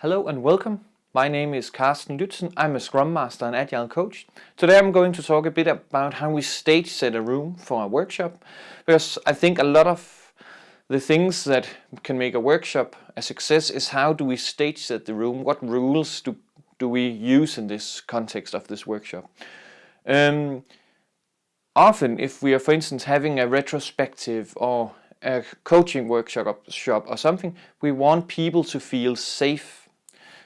Hello and welcome. My name is Carsten Lützen. I'm a Scrum Master and Agile Coach. Today I'm going to talk a bit about how we stage set a room for a workshop, because I think a lot of the things that can make a workshop a success is how do we stage set the room, what rules do we use in this context of this workshop. Often if we are, for instance, having a retrospective or a coaching workshop or something, we want people to feel safe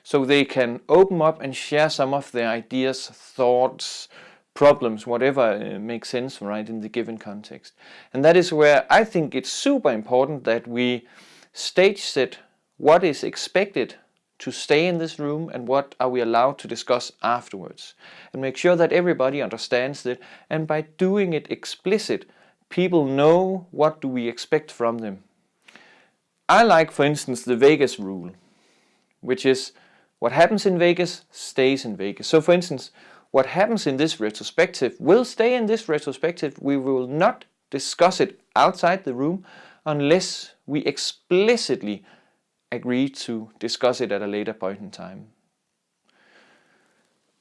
so they can open up and share some of their ideas, thoughts, problems, whatever makes sense, right, in the given context. And that is where I think it's super important that we stage set what is expected to stay in this room and what are we allowed to discuss afterwards. And make sure that everybody understands that, and by doing it explicit, people know what do we expect from them. I like, for instance, the Vegas rule, which is what happens in Vegas stays in Vegas. So for instance, what happens in this retrospective will stay in this retrospective. We will not discuss it outside the room unless we explicitly agree to discuss it at a later point in time.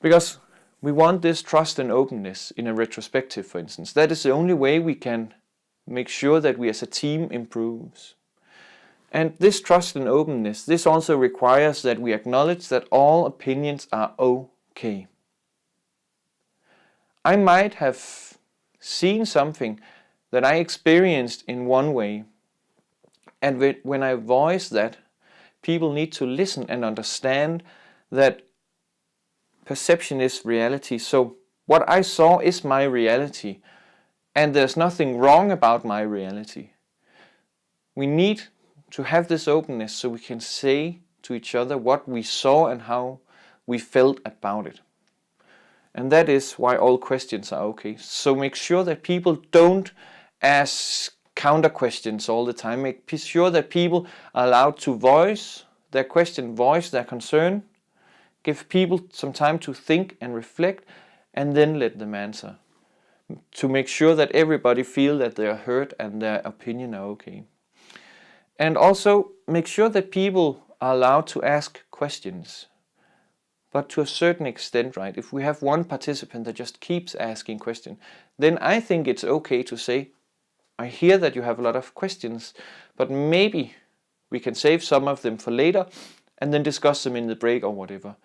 Because we want this trust and openness in a retrospective, for instance. That is the only way we can make sure that we as a team improves. And this trust and openness, this also requires that we acknowledge that all opinions are okay. I might have seen something that I experienced in one way, and when I voice that, people need to listen and understand that perception is reality. So what I saw is my reality, and there's nothing wrong about my reality. We need to have this openness so we can say to each other what we saw and how we felt about it. And that is why all questions are okay. So make sure that people don't ask counter questions all the time. Make sure that people are allowed to voice their question, voice their concern. Give people some time to think and reflect, and then let them answer. To make sure that everybody feel that they are heard and their opinion are okay. And also make sure that people are allowed to ask questions, but to a certain extent, right? If we have one participant that just keeps asking questions, then I think it's okay to say, I hear that you have a lot of questions, but maybe we can save some of them for later and then discuss them in the break or whatever.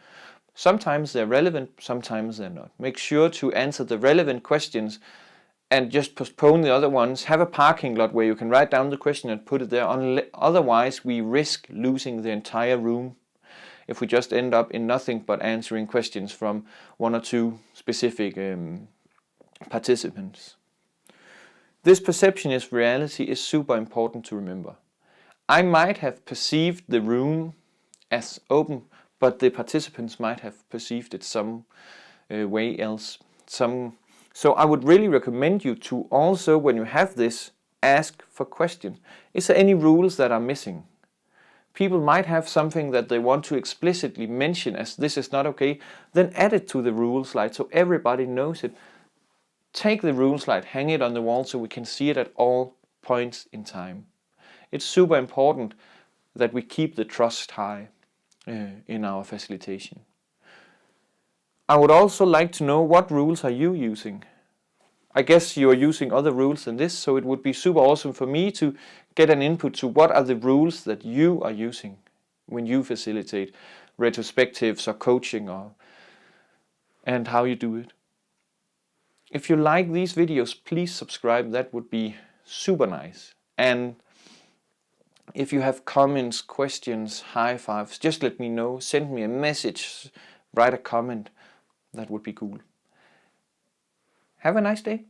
Sometimes they're relevant, sometimes they're not. Make sure to answer the relevant questions and just postpone the other ones. Have a parking lot where you can write down the question and put it there. Otherwise, we risk losing the entire room if we just end up in nothing but answering questions from one or two specific participants. This perception is reality is super important to remember. I might have perceived the room as open, but the participants might have perceived it some way else. So I would really recommend you to also, when you have this, ask for questions. Is there any rules that are missing? People might have something that they want to explicitly mention as this is not okay, then add it to the rule slide so everybody knows it. Take the rule slide, hang it on the wall so we can see it at all points in time. It's super important that we keep the trust high in our facilitation. I would also like to know, what rules are you using? I guess you are using other rules than this, so it would be super awesome for me to get an input to what are the rules that you are using when you facilitate retrospectives or coaching, and how you do it. If you like these videos, please subscribe. That would be super nice. And if you have comments, questions, high fives, just let me know. Send me a message, write a comment. That would be cool. Have a nice day.